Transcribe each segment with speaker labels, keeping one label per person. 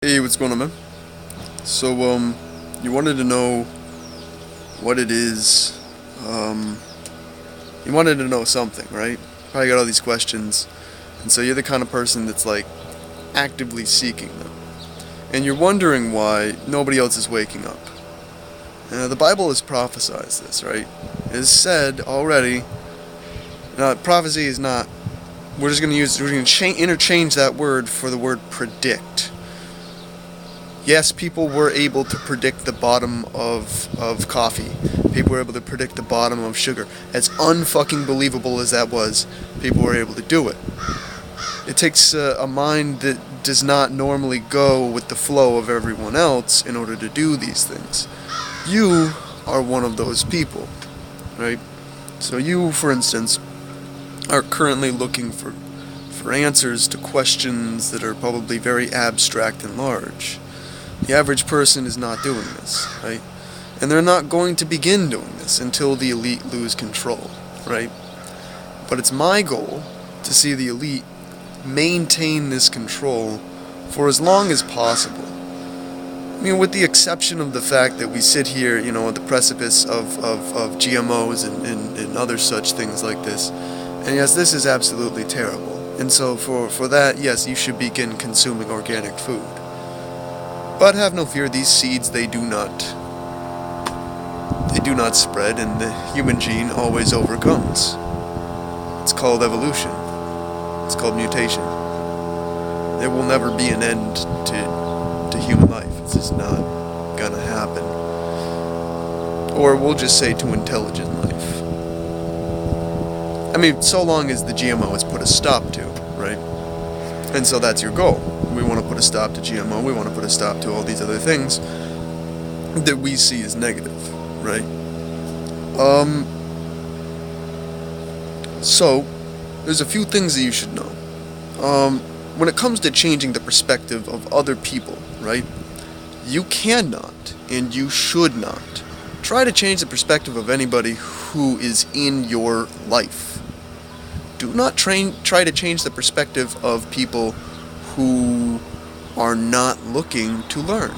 Speaker 1: Hey, what's going on, man? So, you wanted to know what it is, you wanted to know something, right? Probably got all these questions, and so you're the kind of person that's, like, actively seeking them. And you're wondering why nobody else is waking up. The Bible has prophesied this, right? It is said already. Now, prophecy is not, we're going to interchange that word for the word predict. Yes, people were able to predict the bottom of coffee. People were able to predict the bottom of sugar. As unfucking believable as that was, people were able to do it. It takes a mind that does not normally go with the flow of everyone else in order to do these things. You are one of those people, right? So you, for instance, are currently looking for answers to questions that are probably very abstract and large. The average person is not doing this, right? And they're not going to begin doing this until the elite lose control, right? But it's my goal to see the elite maintain this control for as long as possible. I mean, with the exception of the fact that we sit here, at the precipice of GMOs and other such things like this. And yes, this is absolutely terrible. And so for that, yes, you should begin consuming organic food. But have no fear, these seeds, they do not spread, and the human gene always overcomes. It's called evolution. It's called mutation. There will never be an end to human life. It's just not gonna happen. Or we'll just say to intelligent life. I mean, so long as the GMO is put a stop to, right? And so that's your goal. We want to put a stop to GMO. We want to put a stop to all these other things that we see as negative, right? So there's a few things that you should know. When it comes to changing the perspective of other people, right? You cannot and you should not try to change the perspective of anybody who is in your life. Do not try to change the perspective of people who are not looking to learn.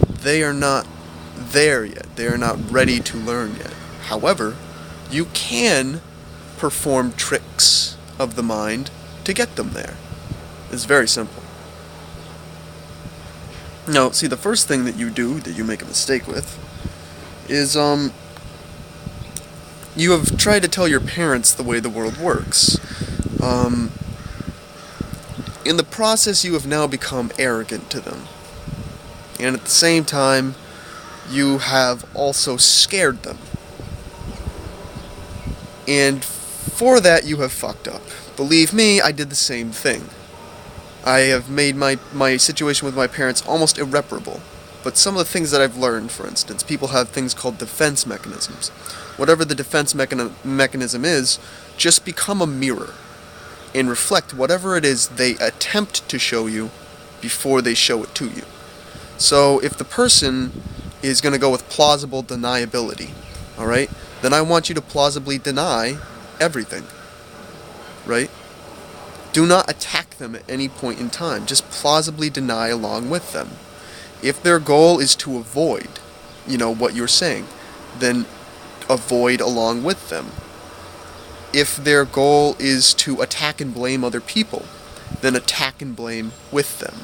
Speaker 1: They are not there yet. They are not ready to learn yet. However, you can perform tricks of the mind to get them there. It's very simple. Now, see, the first thing that you do, that you make a mistake with, is, you have tried to tell your parents the way the world works. In the process, you have now become arrogant to them. And at the same time, you have also scared them. And for that, you have fucked up. Believe me, I did the same thing. I have made my situation with my parents almost irreparable. But some of the things that I've learned, for instance, people have things called defense mechanisms. Whatever the defense mechanism is, just become a mirror and reflect whatever it is they attempt to show you before they show it to you. So if the person is going to go with plausible deniability, alright, then I want you to plausibly deny everything, right? Do not attack them at any point in time. Just plausibly deny along with them. If their goal is to avoid, what you're saying, then avoid along with them. If their goal is to attack and blame other people, then attack and blame with them.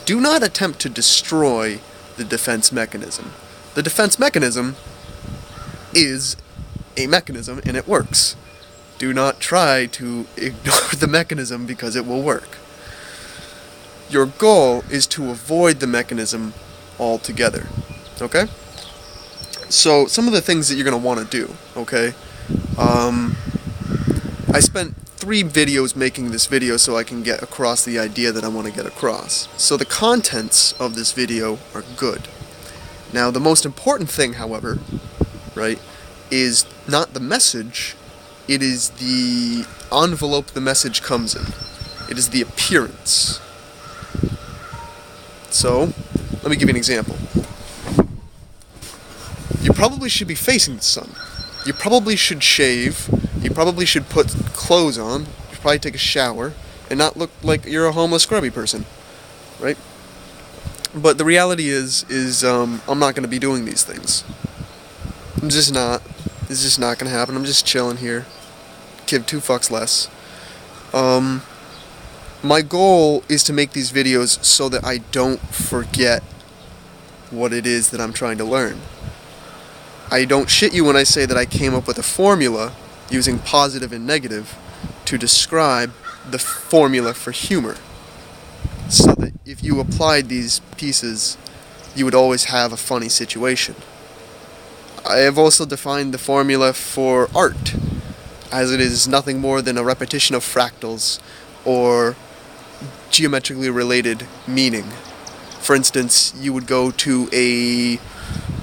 Speaker 1: Do not attempt to destroy the defense mechanism. The defense mechanism is a mechanism and it works. Do not try to ignore the mechanism because it will work. Your goal is to avoid the mechanism altogether. Okay? So, some of the things that you're going to want to do, okay? I spent 3 videos making this video so I can get across the idea that I want to get across. So the contents of this video are good. Now, the most important thing, however, right, is not the message, it is the envelope the message comes in. It is the appearance. So, let me give you an example. You probably should be facing the sun. You probably should shave. You probably should put clothes on. You should probably take a shower and not look like you're a homeless scrubby person. right? But the reality is I'm not going to be doing these things. I'm just not. It's just not going to happen. I'm just chilling here. Give two fucks less. My goal is to make these videos so that I don't forget what it is that I'm trying to learn. I don't shit you when I say that I came up with a formula using positive and negative to describe the formula for humor, so that if you applied these pieces, you would always have a funny situation. I have also defined the formula for art, as it is nothing more than a repetition of fractals or geometrically related meaning. For instance, you would go to a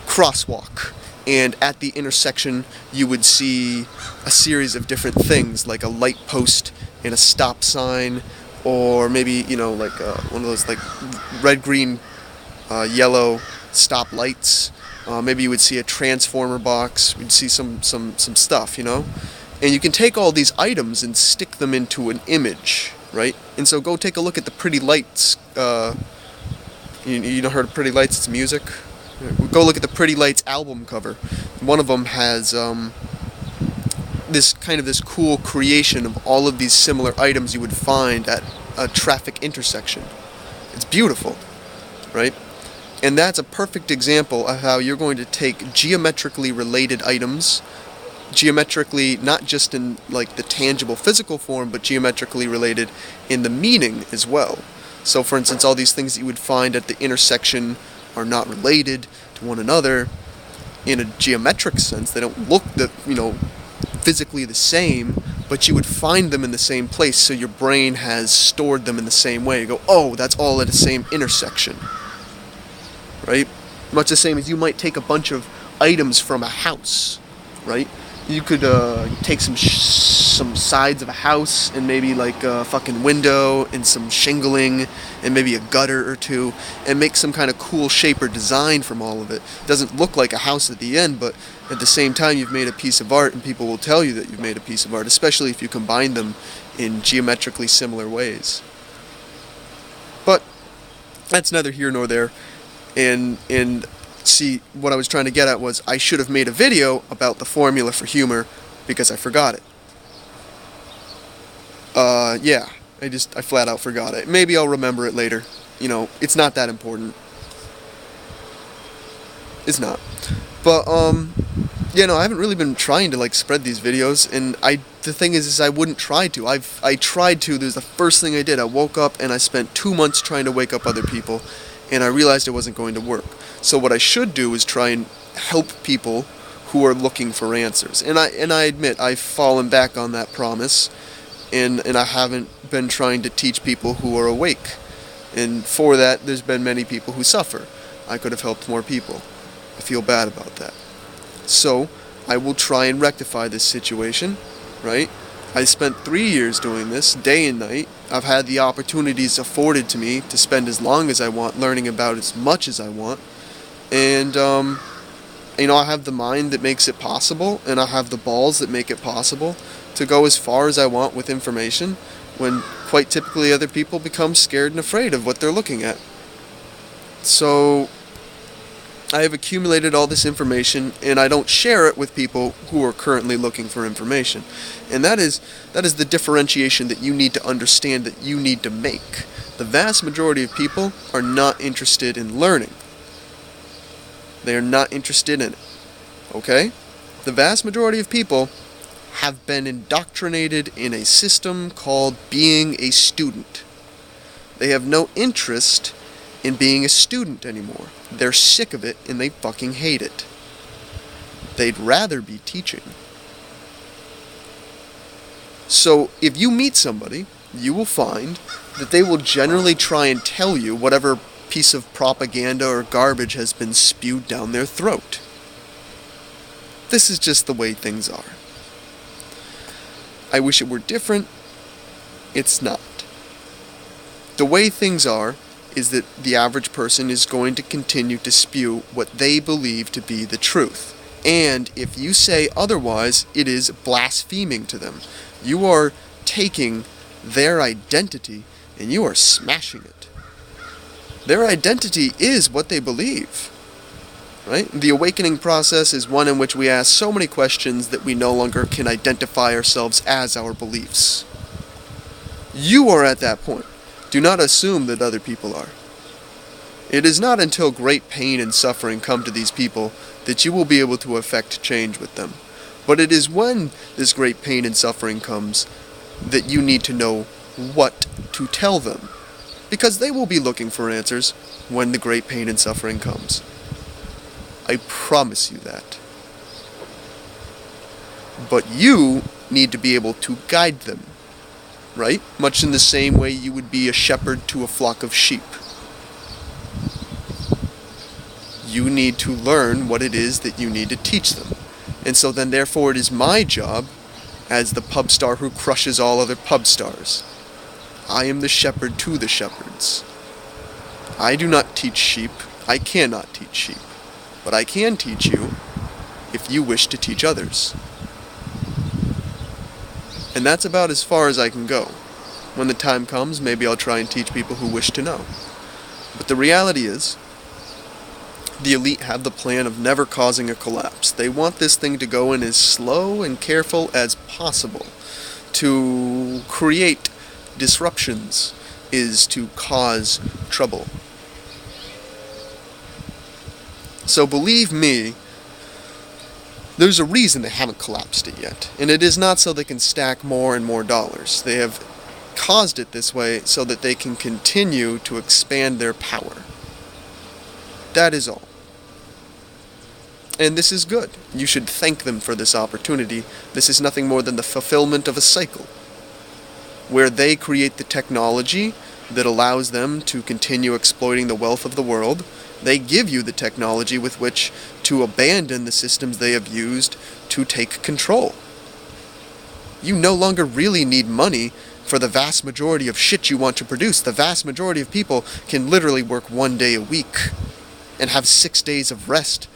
Speaker 1: crosswalk, and at the intersection you would see a series of different things, like a light post and a stop sign, or maybe, like one of those like red, green, yellow stop lights. Maybe you would see a transformer box. You'd see some stuff, And you can take all these items and stick them into an image, right? And so go take a look at the Pretty Lights. You heard of Pretty Lights? It's music. Go look at the Pretty Lights album cover. One of them has this cool creation of all of these similar items you would find at a traffic intersection. It's beautiful, right? And that's a perfect example of how you're going to take geometrically related items, geometrically not just in like the tangible physical form, but geometrically related in the meaning as well. So for instance, all these things that you would find at the intersection are not related to one another in a geometric sense. They don't look physically the same, but you would find them in the same place, so your brain has stored them in the same way. You go, oh, that's all at the same intersection, right? Much the same as you might take a bunch of items from a house, right? You could take some sides of a house and maybe like a fucking window and some shingling and maybe a gutter or two and make some kind of cool shape or design from all of it. It doesn't look like a house at the end, but at the same time you've made a piece of art, and people will tell you that you've made a piece of art, especially if you combine them in geometrically similar ways. But that's neither here nor there. And see, what I was trying to get at was I should have made a video about the formula for humor because I forgot it. I flat out forgot it. Maybe I'll remember it later. It's not that important. It's not. But, I haven't really been trying to, spread these videos, and the thing is I wouldn't try to. I tried to. There's the first thing I did. I woke up, and I spent 2 months trying to wake up other people, and I realized it wasn't going to work. So what I should do is try and help people who are looking for answers. And I admit, I've fallen back on that promise, and I haven't been trying to teach people who are awake. And for that, there's been many people who suffer. I could have helped more people. I feel bad about that. So, I will try and rectify this situation, right? I spent 3 years doing this, day and night. I've had the opportunities afforded to me to spend as long as I want, learning about as much as I want. And, I have the mind that makes it possible, and I have the balls that make it possible to go as far as I want with information, when quite typically other people become scared and afraid of what they're looking at. So, I have accumulated all this information, and I don't share it with people who are currently looking for information. And that is the differentiation that you need to understand, that you need to make. The vast majority of people are not interested in learning. They are not interested in it. Okay? The vast majority of people have been indoctrinated in a system called being a student. They have no interest in being a student anymore. They're sick of it and they fucking hate it. They'd rather be teaching. So if you meet somebody, you will find that they will generally try and tell you whatever piece of propaganda or garbage has been spewed down their throat. This is just the way things are. I wish it were different. It's not. The way things are is that the average person is going to continue to spew what they believe to be the truth. And if you say otherwise, it is blaspheming to them. You are taking their identity and you are smashing it. Their identity is what they believe. Right? The awakening process is one in which we ask so many questions that we no longer can identify ourselves as our beliefs. You are at that point. Do not assume that other people are. It is not until great pain and suffering come to these people that you will be able to effect change with them. But it is when this great pain and suffering comes that you need to know what to tell them. Because they will be looking for answers when the great pain and suffering comes. I promise you that. But you need to be able to guide them, right? Much in the same way you would be a shepherd to a flock of sheep. You need to learn what it is that you need to teach them. And so then therefore it is my job, as the pub star who crushes all other pub stars. I am the shepherd to the shepherds. I do not teach sheep. I cannot teach sheep. But I can teach you if you wish to teach others. And that's about as far as I can go. When the time comes, maybe I'll try and teach people who wish to know. But the reality is, the elite have the plan of never causing a collapse. They want this thing to go in as slow and careful as possible. To create disruptions is to cause trouble. So believe me, there's a reason they haven't collapsed it yet. And it is not so they can stack more and more dollars. They have caused it this way so that they can continue to expand their power. That is all. And this is good. You should thank them for this opportunity. This is nothing more than the fulfillment of a cycle, where they create the technology that allows them to continue exploiting the wealth of the world. They give you the technology with which to abandon the systems they have used to take control. You no longer really need money for the vast majority of shit you want to produce. The vast majority of people can literally work 1 day a week and have 6 days of rest.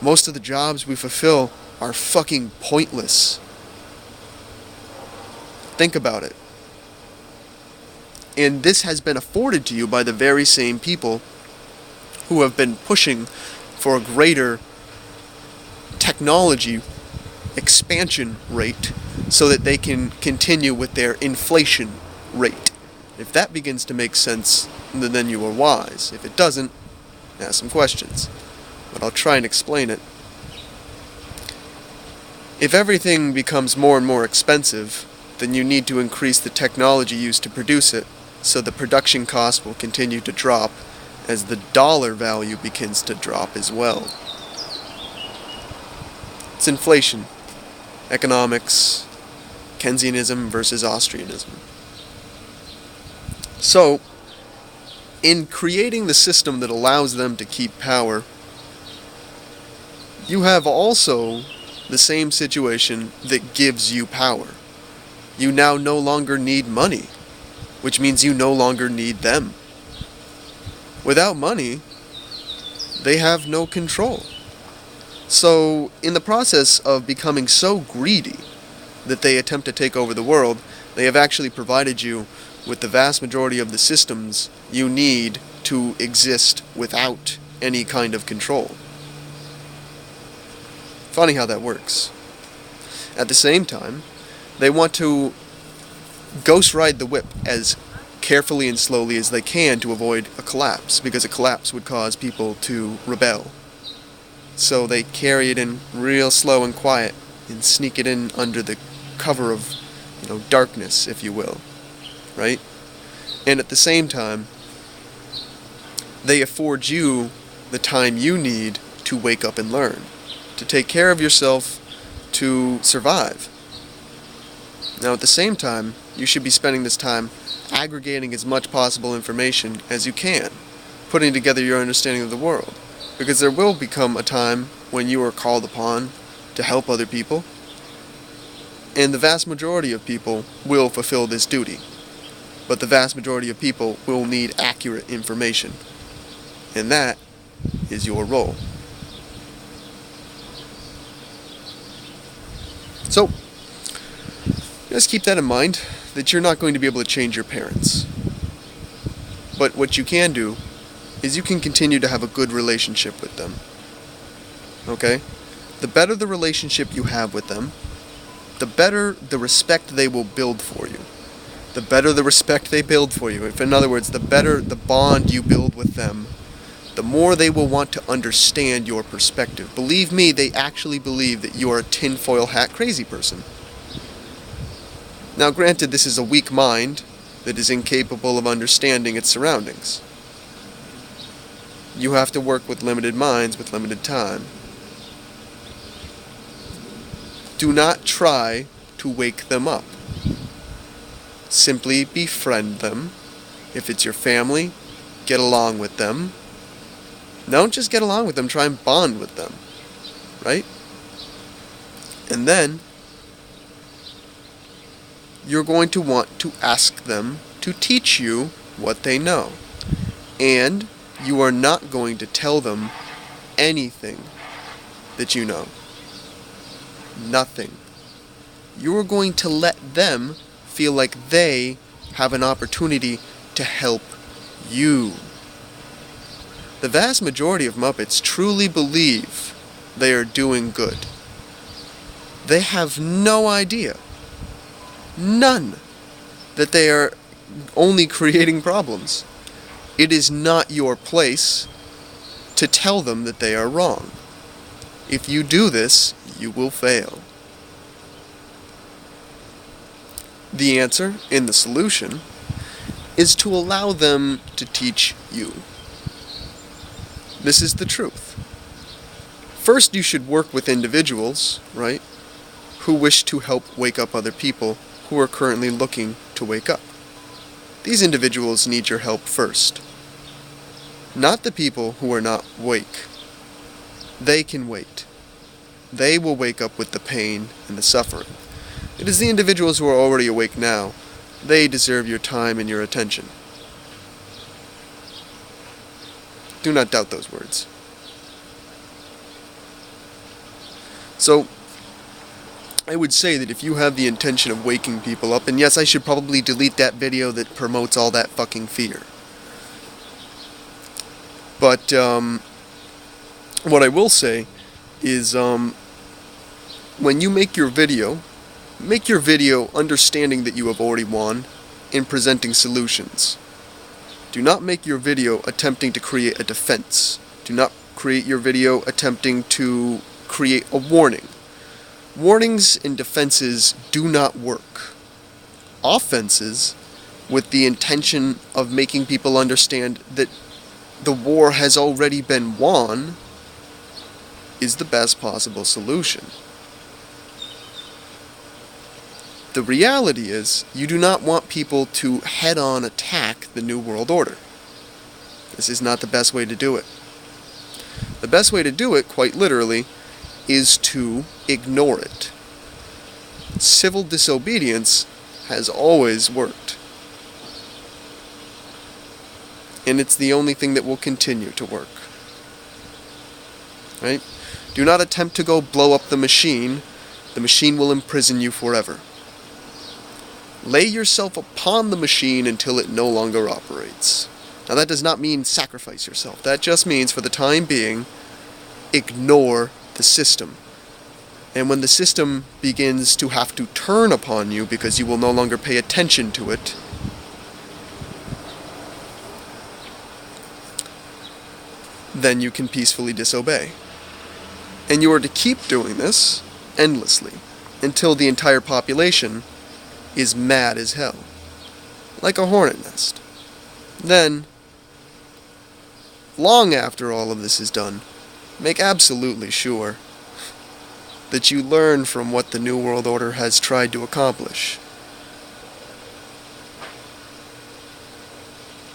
Speaker 1: Most of the jobs we fulfill are fucking pointless. Think about it. And this has been afforded to you by the very same people who have been pushing for a greater technology expansion rate so that they can continue with their inflation rate. If that begins to make sense, then you are wise. If it doesn't, ask some questions. But I'll try and explain it. If everything becomes more and more expensive, then you need to increase the technology used to produce it, so the production cost will continue to drop as the dollar value begins to drop as well. It's inflation, economics, Keynesianism versus Austrianism. So, in creating the system that allows them to keep power, you have also the same situation that gives you power. You now no longer need money, which means you no longer need them. Without money, they have no control. So, in the process of becoming so greedy that they attempt to take over the world, they have actually provided you with the vast majority of the systems you need to exist without any kind of control. Funny how that works. At the same time, they want to ghost ride the whip as carefully and slowly as they can to avoid a collapse, because a collapse would cause people to rebel. So they carry it in real slow and quiet and sneak it in under the cover of, darkness, if you will, right? And at the same time, they afford you the time you need to wake up and learn, to take care of yourself, to survive. Now at the same time, you should be spending this time aggregating as much possible information as you can, putting together your understanding of the world, because there will become a time when you are called upon to help other people, and the vast majority of people will fulfill this duty, but the vast majority of people will need accurate information, and that is your role. So, just keep that in mind, that you're not going to be able to change your parents. But what you can do is you can continue to have a good relationship with them. Okay? The better the relationship you have with them, the better the respect they will build for you. The better the respect they build for you. In other words, the better the bond you build with them, the more they will want to understand your perspective. Believe me, they actually believe that you are a tinfoil hat crazy person. Now, granted, this is a weak mind that is incapable of understanding its surroundings. You have to work with limited minds with limited time. Do not try to wake them up. Simply befriend them. If it's your family, get along with them. Don't just get along with them, try and bond with them. Right? And then, you're going to want to ask them to teach you what they know. And you are not going to tell them anything that you know. Nothing. You are going to let them feel like they have an opportunity to help you. The vast majority of Muppets truly believe they are doing good. They have no idea, none, that they are only creating problems. It is not your place to tell them that they are wrong. If you do this, you will fail. The answer, in the solution, is to allow them to teach you. This is the truth. First, you should work with individuals, right, who wish to help wake up other people who are currently looking to wake up. These individuals need your help first. Not the people who are not awake. They can wait. They will wake up with the pain and the suffering. It is the individuals who are already awake now. They deserve your time and your attention. Do not doubt those words. So, I would say that if you have the intention of waking people up, and yes, I should probably delete that video that promotes all that fucking fear. But, what I will say is, when you make your video understanding that you have already won and presenting solutions. Do not make your video attempting to create a defense. Do not create your video attempting to create a warning. Warnings and defenses do not work. Offenses, with the intention of making people understand that the war has already been won, is the best possible solution. The reality is, you do not want people to head-on attack the New World Order. This is not the best way to do it. The best way to do it, quite literally, is to ignore it. Civil disobedience has always worked. And it's the only thing that will continue to work. Right? Do not attempt to go blow up the machine. The machine will imprison you forever. Lay yourself upon the machine until it no longer operates. Now that does not mean sacrifice yourself. That just means, for the time being, ignore the system. And when the system begins to have to turn upon you because you will no longer pay attention to it, then you can peacefully disobey. And you are to keep doing this endlessly until the entire population is mad as hell, like a hornet nest. Then, long after all of this is done, make absolutely sure that you learn from what the New World Order has tried to accomplish.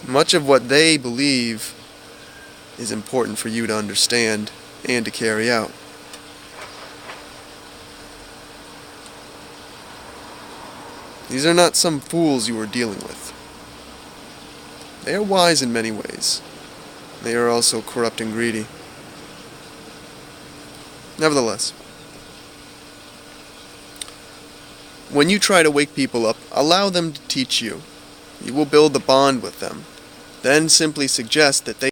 Speaker 1: Much of what they believe is important for you to understand and to carry out. These are not some fools you are dealing with. They are wise in many ways. They are also corrupt and greedy. Nevertheless, when you try to wake people up, allow them to teach you. You will build a bond with them. Then simply suggest that they